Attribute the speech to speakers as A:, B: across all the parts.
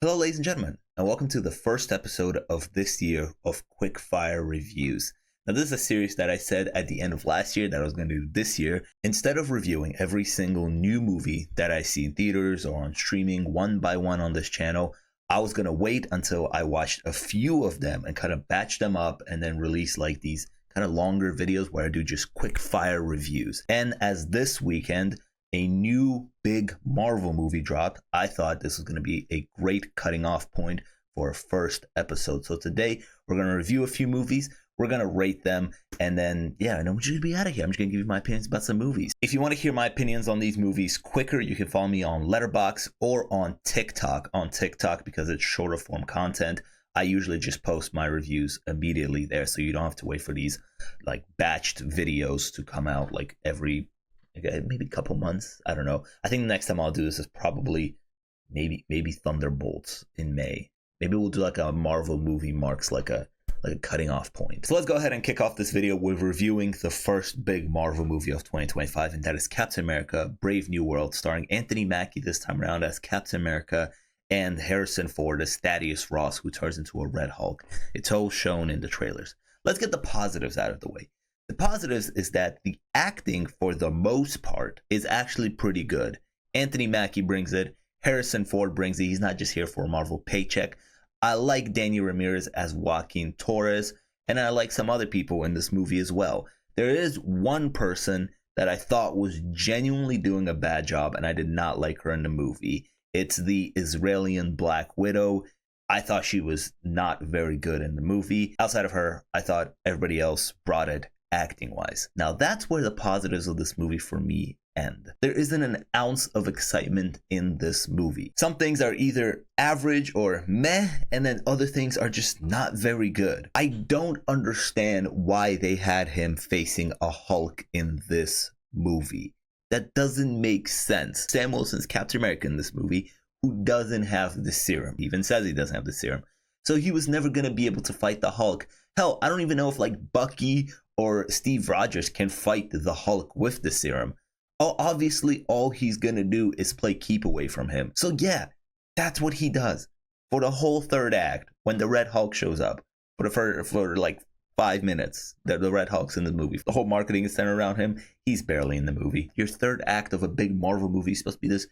A: Hello, ladies and gentlemen, and welcome to the first episode of this year of Quickfire Reviews. Now, this is a series that I said at the end of last year that I was going to do this year. Instead of reviewing every single new movie that I see in theaters or on streaming one by one on this channel, I was going to wait until I watched a few of them and kind of batch them up and then release like these kind of longer videos where I do just quick-fire reviews. And as this weekend, a new big Marvel movie dropped, I thought this was going to be a great cutting off point for a first episode. So today we're going to review a few movies, we're going to rate them, and then, and I'm just going to be out of here. I'm just going to give you my opinions about some movies. If you want to hear my opinions on these movies quicker, you can follow me on Letterboxd or on TikTok. On TikTok, because it's shorter form content, I usually just post my reviews immediately there, so you don't have to wait for these like batched videos to come out like every maybe a couple months. I don't know. I think the next time I'll do this is probably maybe Thunderbolts in May. Maybe we'll do like a Marvel movie marks like a cutting off point. So let's go ahead and kick off this video with reviewing the first big Marvel movie of 2025, and that is Captain America: Brave New World, starring Anthony Mackie this time around as Captain America and Harrison Ford as Thaddeus Ross, who turns into a Red Hulk. It's all shown in the trailers. Let's get the positives out of the way. The positives is that the acting, for the most part, is actually pretty good. Anthony Mackie brings it. Harrison Ford brings it. He's not just here for a Marvel paycheck. I like Daniel Ramirez as Joaquin Torres, and I like some other people in this movie as well. There is one person that I thought was genuinely doing a bad job, and I did not like her in the movie. It's the Israeli Black Widow. I thought she was not very good in the movie. Outside of her, I thought everybody else brought it acting wise. Now that's where the positives of this movie for me end. There isn't an ounce of excitement in this movie. Some things are either average or meh, and then other things are just not very good. I don't understand why they had him facing a Hulk in this movie. That doesn't make sense. Sam Wilson's Captain America in this movie, who doesn't have the serum. He even says he doesn't have the serum. So he was never going to be able to fight the Hulk. Hell, I don't even know if like Bucky or Steve Rogers can fight the Hulk with the serum. Obviously, all he's going to do is play keep away from him. So yeah, that's what he does for the whole third act when the Red Hulk shows up. For like 5 minutes, the Red Hulk's in the movie. The whole marketing is centered around him. He's barely in the movie. Your third act of a big Marvel movie is supposed to be this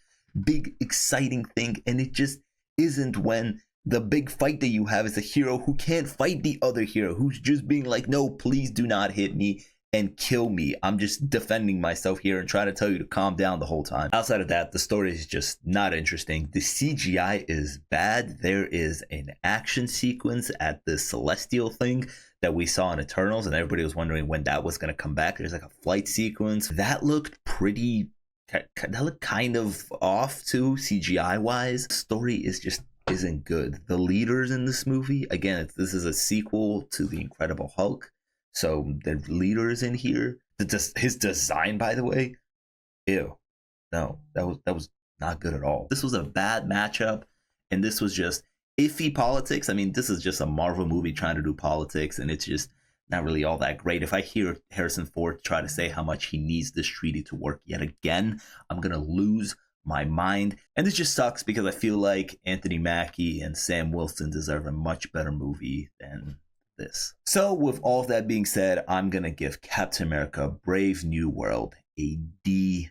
A: big, exciting thing, and it just isn't when the big fight that you have is a hero who can't fight the other hero, who's just being like, no, please do not hit me and kill me. I'm just defending myself here and trying to tell you to calm down the whole time. Outside of that, the story is just not interesting. The CGI is bad. There is an action sequence at the Celestial thing that we saw in Eternals, and everybody was wondering when that was going to come back. There's like a flight sequence. That looked kind of off too, CGI wise. The story is just isn't good. The leaders in this movie, again, this is a sequel to The Incredible Hulk, so the leaders in here, his design, by the way, ew, no, that was not good at all. This was a bad matchup, and this was just iffy politics. I mean, this is just a Marvel movie trying to do politics, and it's just not really all that great. If I hear Harrison Ford try to say how much he needs this treaty to work yet again, I'm gonna lose my mind. And this just sucks because I feel like Anthony Mackie and Sam Wilson deserve a much better movie than this. So with all of that being said, I'm gonna give Captain America: Brave New World a D+.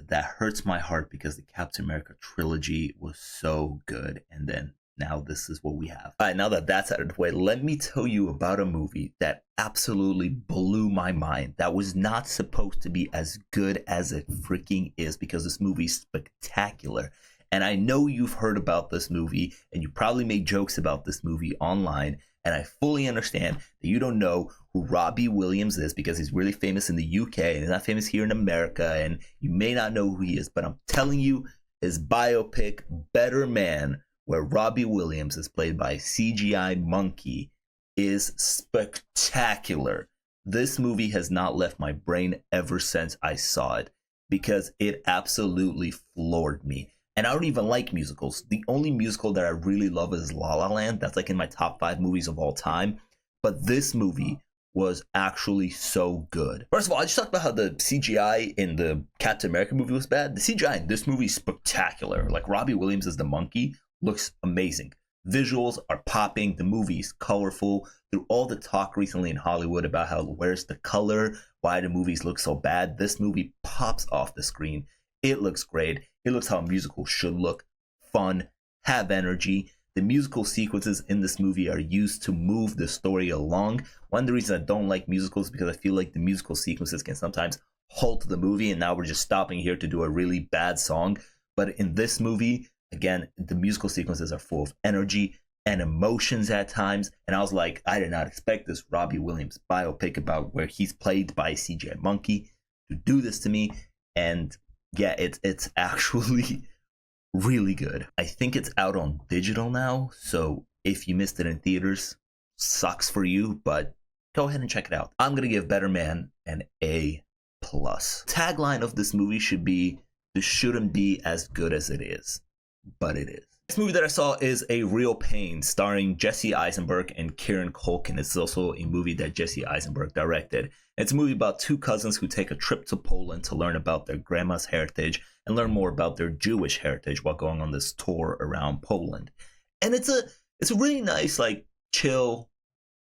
A: That hurts my heart because the Captain America trilogy was so good, and then now this is what we have. All right, now that that's out of the way, let me tell you about a movie that absolutely blew my mind. That was not supposed to be as good as it freaking is, because this movie's spectacular. And I know you've heard about this movie, and you probably made jokes about this movie online, and I fully understand that you don't know who Robbie Williams is because he's really famous in the UK and he's not famous here in America, and you may not know who he is, but I'm telling you, his biopic, Better Man, where Robbie Williams is played by CGI Monkey, is spectacular. This movie has not left my brain ever since I saw it, because it absolutely floored me. And I don't even like musicals. The only musical that I really love is La La Land. That's like in my top 5 movies of all time. But this movie was actually so good. First of all, I just talked about how the CGI in the Captain America movie was bad. The CGI in this movie is spectacular. Like, Robbie Williams as the monkey looks amazing. Visuals are popping. The movie's colorful. Through all the talk recently in Hollywood about how where's the color, why the movies look so bad, this movie pops off the screen. It looks great. It looks how a musical should look. Fun, have energy. The musical sequences in this movie are used to move the story along. One of the reasons I don't like musicals is because I feel like the musical sequences can sometimes halt the movie, and now we're just stopping here to do a really bad song. But in this movie, again, the musical sequences are full of energy and emotions at times. And I was like, I did not expect this Robbie Williams biopic about where he's played by a CGI monkey to do this to me. And yeah, it's actually really good. I think it's out on digital now, so if you missed it in theaters, sucks for you, but go ahead and check it out. I'm gonna give Better Man an A+. Tagline of this movie should be, this shouldn't be as good as it is, but it is. This movie that I saw is A Real Pain, starring Jesse Eisenberg and Kieran Culkin. It's also a movie that Jesse Eisenberg directed. It's a movie about two cousins who take a trip to Poland to learn about their grandma's heritage and learn more about their Jewish heritage while going on this tour around Poland. And it's a really nice, like, chill,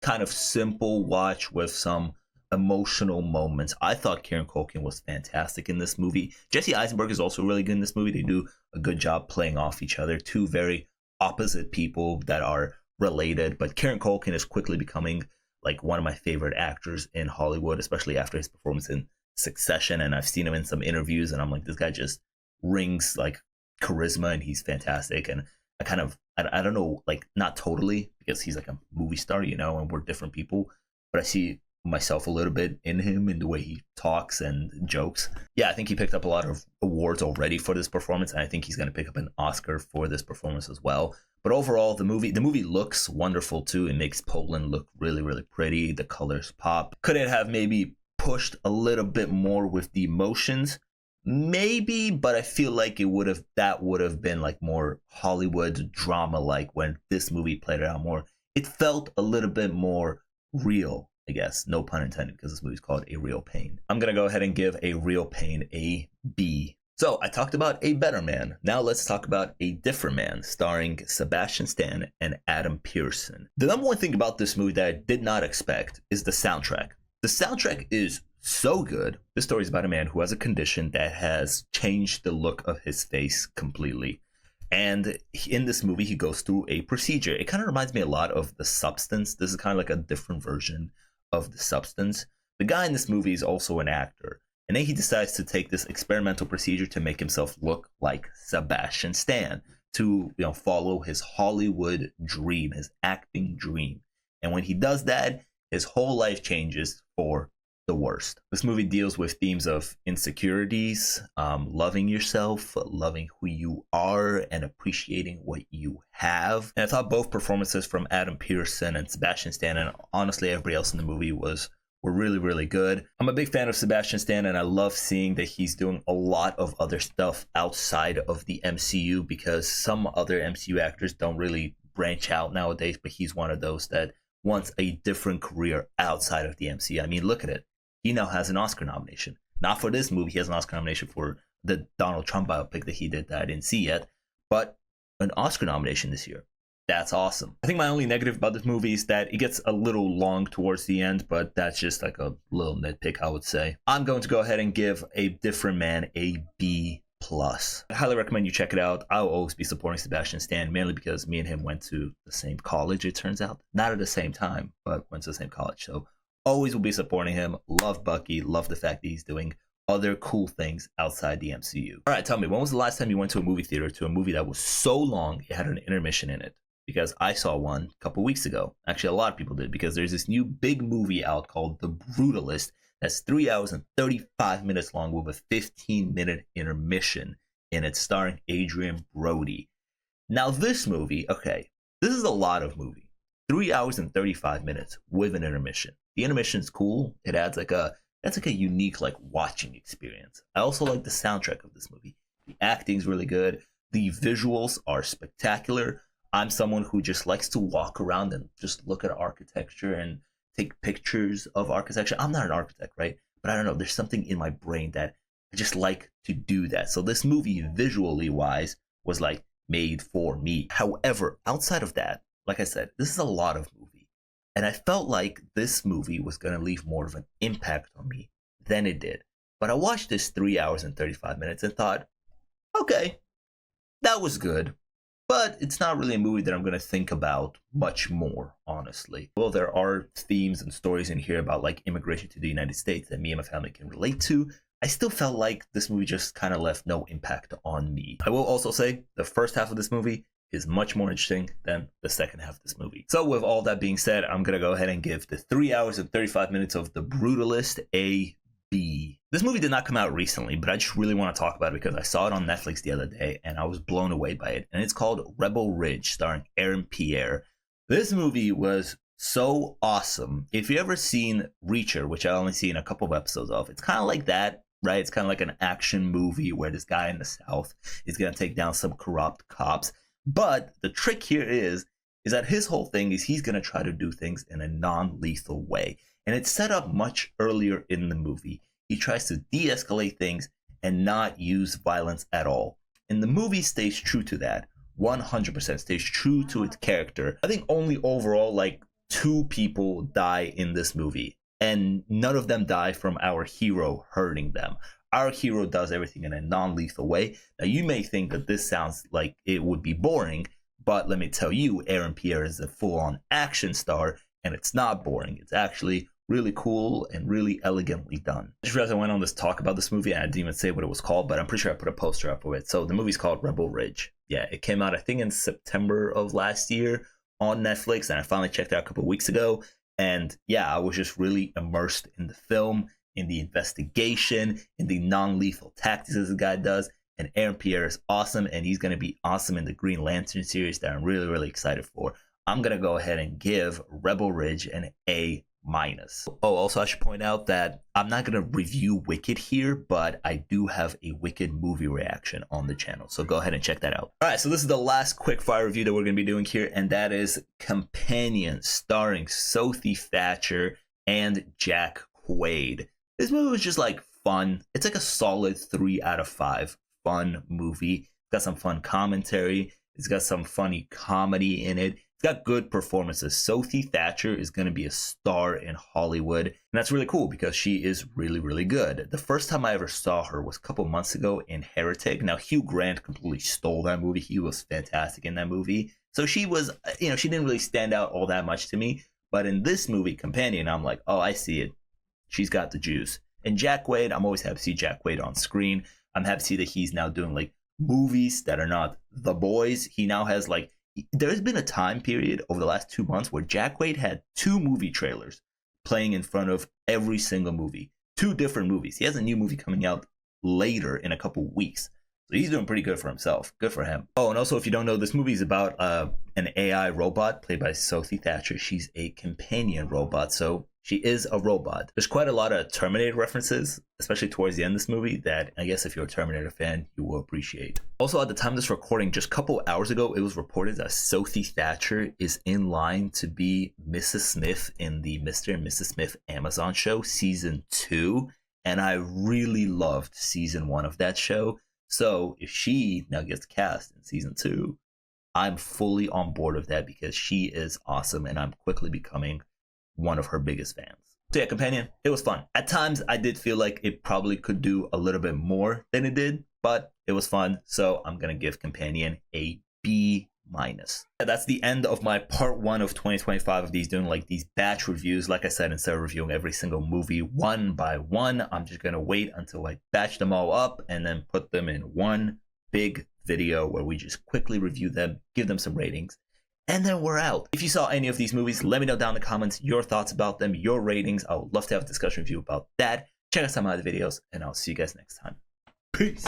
A: kind of simple watch with some emotional moments. I thought Kieran Culkin was fantastic in this movie. Jesse Eisenberg is also really good in this movie. They do a good job playing off each other. Two very opposite people that are related, but Kieran Culkin is quickly becoming like one of my favorite actors in Hollywood, especially after his performance in Succession. And I've seen him in some interviews, and I'm like, this guy just rings like charisma, and he's fantastic. And I don't know, like, not totally, because he's like a movie star, you know, and we're different people, but I see myself a little bit in him in the way he talks and jokes. Yeah, I think he picked up a lot of awards already for this performance, and I think he's going to pick up an Oscar for this performance as well. But overall, the movie looks wonderful too. It makes Poland look really, really pretty. The colors pop. Could it have maybe pushed a little bit more with the emotions? Maybe, but I feel like that would have been like more Hollywood drama, like when this movie played it out more. It felt a little bit more real, I guess. No pun intended, because this movie's called A Real Pain. I'm going to go ahead and give A Real Pain a B. So I talked about A Better Man. Now let's talk about A Different Man, starring Sebastian Stan and Adam Pearson. The number one thing about this movie that I did not expect is the soundtrack. The soundtrack is so good. This story is about a man who has a condition that has changed the look of his face completely. And in this movie, he goes through a procedure. It kind of reminds me a lot of The Substance. This is kind of like a different version of The Substance. The guy in this movie is also an actor. And then he decides to take this experimental procedure to make himself look like Sebastian Stan, to follow his Hollywood dream, his acting dream. And when he does that, his whole life changes for the worst. This movie deals with themes of insecurities, loving yourself, loving who you are, and appreciating what you have. And I thought both performances from Adam Pearson and Sebastian Stan, and honestly everybody else in the movie, were really, really good. I'm a big fan of Sebastian Stan, and I love seeing that he's doing a lot of other stuff outside of the MCU, because some other MCU actors don't really branch out nowadays, but he's one of those that wants a different career outside of the MCU. I mean, look at it. He now has an Oscar nomination. Not for this movie. He has an Oscar nomination for the Donald Trump biopic that he did that I didn't see yet, but an Oscar nomination this year. That's awesome. I think my only negative about this movie is that it gets a little long towards the end, but that's just like a little nitpick, I would say. I'm going to go ahead and give A Different Man a B+. I highly recommend you check it out. I'll always be supporting Sebastian Stan, mainly because me and him went to the same college, it turns out. Not at the same time, but went to the same college. So always will be supporting him. Love Bucky. Love the fact that he's doing other cool things outside the MCU. All right, tell me, when was the last time you went to a movie theater, to a movie that was so long it had an intermission in it? Because I saw one a couple weeks ago. Actually, a lot of people did, because there's this new big movie out called The Brutalist that's 3 hours and 35 minutes long with a 15-minute intermission in it, starring Adrian Brody. Now, this movie, okay, this is a lot of movie. 3 hours and 35 minutes with an intermission. The intermission's cool. It adds that's a unique watching experience. I also like the soundtrack of this movie. The acting's really good. The visuals are spectacular. I'm someone who just likes to walk around and just look at architecture and take pictures of architecture. I'm not an architect, right? But I don't know, there's something in my brain that I just like to do that. So this movie, visually wise, was like made for me. However, outside of that, like I said, this is a lot of movie. And I felt like this movie was going to leave more of an impact on me than it did. But I watched this 3 hours and 35 minutes and thought, okay, that was good. But it's not really a movie that I'm going to think about much more, honestly. Well, there are themes and stories in here about like immigration to the United States that me and my family can relate to. I still felt like this movie just kind of left no impact on me. I will also say the first half of this movie is much more interesting than the second half of this movie. So with all that being said, I'm going to go ahead and give the 3 hours and 35 minutes of The Brutalist a B. This movie did not come out recently, but I just really want to talk about it because I saw it on Netflix the other day and I was blown away by it. And it's called Rebel Ridge, starring Aaron Pierre. This movie was so awesome. If you ever seen Reacher, which I only seen a couple of episodes of, it's kind of like that, right? It's kind of like an action movie where this guy in the South is going to take down some corrupt cops. But the trick here is that his whole thing is he's going to try to do things in a non-lethal way. And it's set up much earlier in the movie. He tries to de-escalate things and not use violence at all. And the movie stays true to that. 100% stays true to its character. I think only overall like 2 people die in this movie. And none of them die from our hero hurting them. Our hero does everything in a non-lethal way. Now you may think that this sounds like it would be boring, but let me tell you, Aaron Pierre is a full-on action star, and it's not boring. It's actually really cool and really elegantly done. I just realized I went on this talk about this movie and I didn't even say what it was called, but I'm pretty sure I put a poster up for it. So the movie's called Rebel Ridge. Yeah, it came out I think in September of last year on Netflix, and I finally checked it out a couple of weeks ago. And yeah, I was just really immersed in the film, in the investigation, in the non-lethal tactics this guy does. And Aaron Pierre is awesome, and he's going to be awesome in the Green Lantern series that I'm really, really excited for. I'm going to go ahead and give Rebel Ridge an A-. Oh, also I should point out that I'm not going to review Wicked here, but I do have a Wicked movie reaction on the channel, so go ahead and check that out. All right, so this is the last quick fire review that we're going to be doing here, and that is Companion, starring Sophie Thatcher and Jack Quaid. This movie was just like fun. It's like a solid 3 out of 5 fun movie. It's got some fun commentary. It's got some funny comedy in it. It's got good performances. Sophie Thatcher is going to be a star in Hollywood. And that's really cool because she is really, really good. The first time I ever saw her was a couple months ago in Heretic. Now, Hugh Grant completely stole that movie. He was fantastic in that movie. So she was, she didn't really stand out all that much to me. But in this movie, Companion, I'm like, oh, I see it. She's got the juice. And Jack Quaid, I'm always happy to see Jack Quaid on screen. I'm happy to see that he's now doing like movies that are not The Boys. He now has like, there's been a time period over the last 2 months where Jack Quaid had 2 movie trailers playing in front of every single movie. 2 different movies. He has a new movie coming out later in a couple weeks. So he's doing pretty good for himself. Good for him. Oh, and also if you don't know, this movie is about an AI robot played by Sophie Thatcher. She's a companion robot, so she is a robot. There's quite a lot of Terminator references, especially towards the end of this movie, that I guess if you're a Terminator fan, you will appreciate. Also, at the time of this recording, just a couple hours ago, it was reported that Sophie Thatcher is in line to be Mrs. Smith in the Mr. and Mrs. Smith Amazon show, season 2. And I really loved season 1 of that show. So if she now gets cast in season 2, I'm fully on board of that because she is awesome and I'm quickly becoming one of her biggest fans. So yeah, Companion, it was fun. At times, I did feel like it probably could do a little bit more than it did, but it was fun. So I'm going to give Companion a B-. That's the end of my part 1 of 2025 of these, doing like these batch reviews. Like I said, instead of reviewing every single movie one by one, I'm just going to wait until I batch them all up and then put them in one big video where we just quickly review them, give them some ratings, and then we're out. If you saw any of these movies, let me know down in the comments your thoughts about them, your ratings. I would love to have a discussion with you about that. Check out some of my other videos, and I'll see you guys next time. Peace.